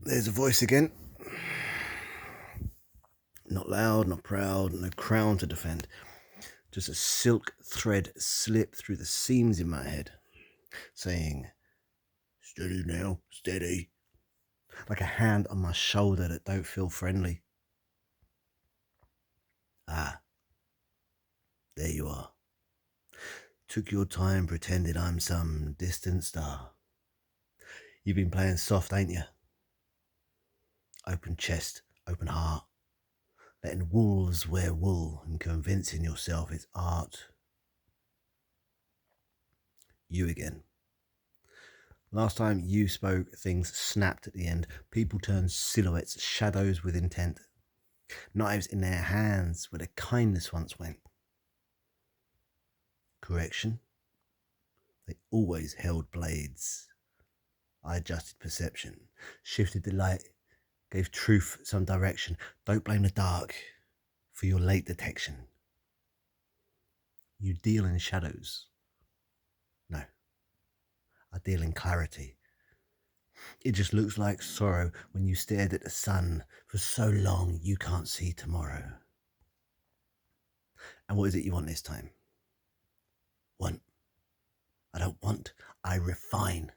There's a voice again. Not loud, not proud, no crown to defend. Just a silk thread slip through the seams in my head, saying, "Steady now, steady." Like a hand on my shoulder that don't feel friendly. Ah, there you are. Took your time pretending I'm some distant star. You've been playing soft, ain't you? Open chest, open heart. Letting wolves wear wool and convincing yourself it's art. You again. Last time you spoke, things snapped at the end. People turned silhouettes, shadows with intent. Knives in their hands where the kindness once went. Correction. They always held blades. I adjusted perception, shifted the light, gave truth some direction. Don't blame the dark for your late detection. You deal in shadows. No, I deal in clarity. It just looks like sorrow when you stared at the sun for so long you can't see tomorrow. And what is it you want this time? Want. I don't want, I refine.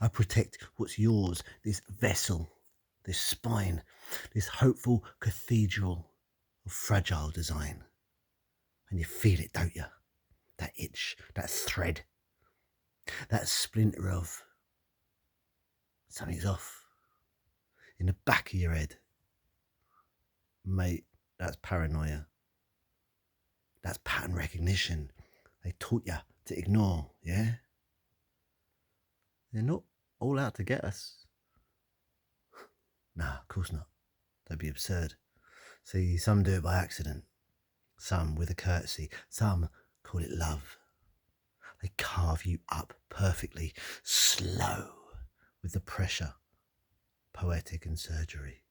I protect what's yours, this vessel, this spine, this hopeful cathedral of fragile design. And you feel it, don't you? That itch, that thread, that splinter of something's off in the back of your head. Mate, that's paranoia. That's pattern recognition. They taught you to ignore, yeah? They're not all out to get us. Nah, of course not. That'd be absurd. See, some do it by accident. Some with a courtesy. Some call it love. They carve you up perfectly, slow, with the pressure, poetic and surgery.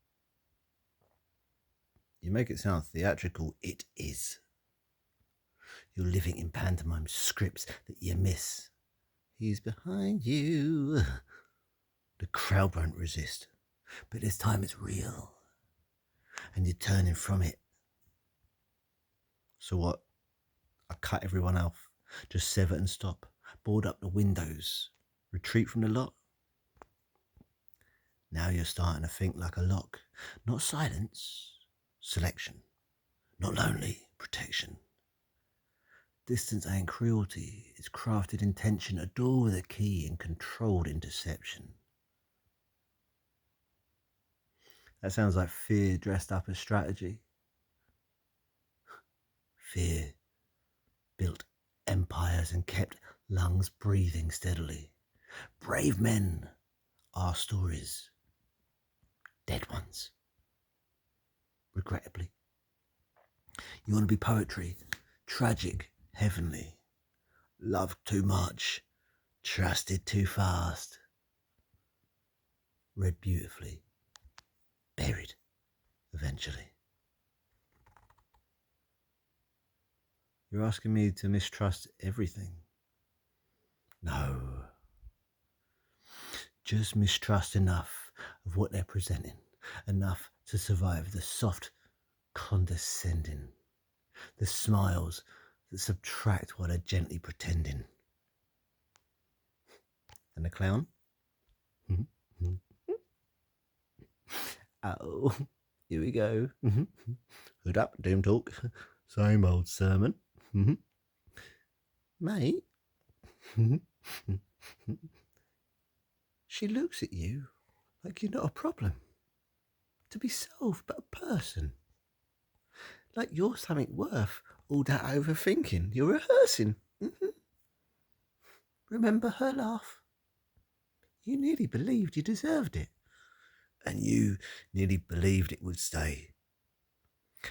You make it sound theatrical. It is. You're living in pantomime scripts that you miss. He's behind you. The crowd won't resist. But this time it's real. And you're turning from it. So what? I cut everyone off. Just sever and stop. Board up the windows. Retreat from the lot. Now you're starting to think like a lock. Not silence. Selection. Not lonely. Protection. Distance ain't cruelty. It's crafted intention. A door with a key and controlled interception. That sounds like fear dressed up as strategy. Fear built empires and kept lungs breathing steadily. Brave men are stories. Dead ones. Regrettably. You want to be poetry. Tragic. Heavenly. Loved too much. Trusted too fast. Read beautifully. Buried. Eventually. You're asking me to mistrust everything. No. Just mistrust enough of what they're presenting. Enough to survive the soft condescending. The smiles that subtract what they're gently pretending. And the clown? Oh, here we go. Hood up, doom talk. Same old sermon. Mate, she looks at you like you're not a problem to be solved, but a person. Like you're something worth all that overthinking. You're rehearsing. Remember her laugh? You nearly believed you deserved it. And you nearly believed it would stay.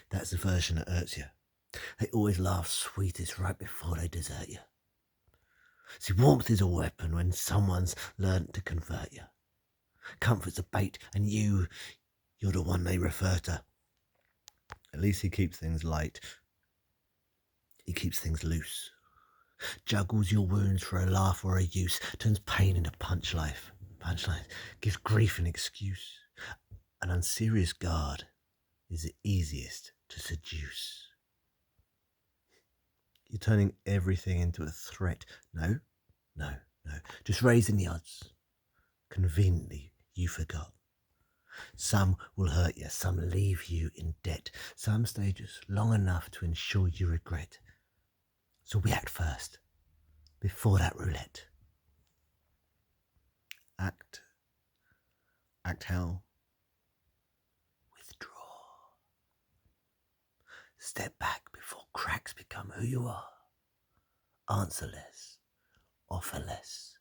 That's the version that hurts you. They always laugh sweetest right before they desert you. See, warmth is a weapon when someone's learnt to convert you. Comfort's a bait, and you're the one they refer to. At least he keeps things light. He keeps things loose. Juggles your wounds for a laugh or a use. Turns pain into punch Punchlines gives grief an excuse. An unserious guard is the easiest to seduce. You're turning everything into a threat. No, no, no. Just raising the odds. Conveniently, you forgot. Some will hurt you, some leave you in debt, some stages long enough to ensure you regret. So we act first, before that roulette. Act how? Withdraw. Step back before cracks become who you are. Answer less, offer less,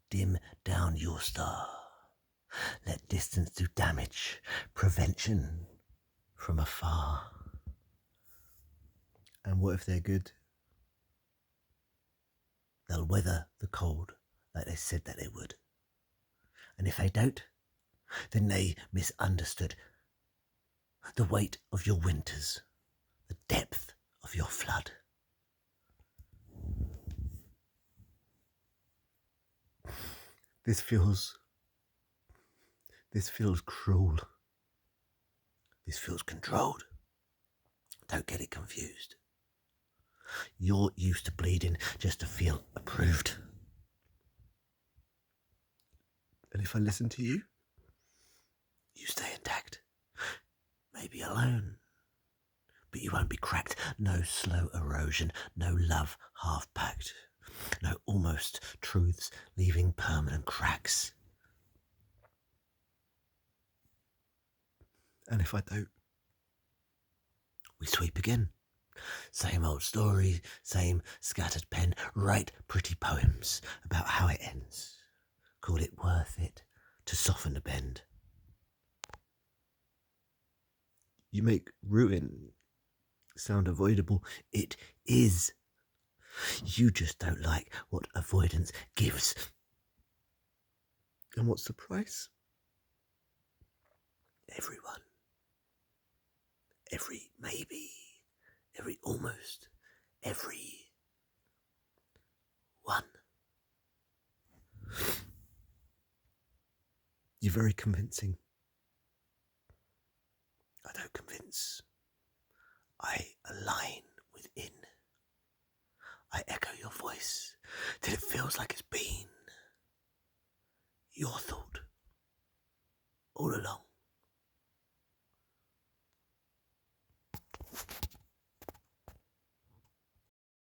dim down your star. Let distance do damage, prevention from afar. And what if they're good? They'll weather the cold like they said that they would. And if they don't, then they misunderstood the weight of your winters, the depth of your flood. This feels cruel. This feels controlled. Don't get it confused. You're used to bleeding just to feel approved. And if I listen to you, you stay intact. Maybe alone. But you won't be cracked. No slow erosion. No love half-packed. No almost truths leaving permanent cracks. And if I don't, we sweep again. Same old story, same scattered pen. Write pretty poems about how it ends. Call it worth it to soften the bend. You make ruin sound avoidable. It is. You just don't like what avoidance gives. And what's the price? Everyone. Every maybe. Every almost. Every one. You're very convincing. I don't convince. I align within. I echo your voice till it feels like it's been your thought all along.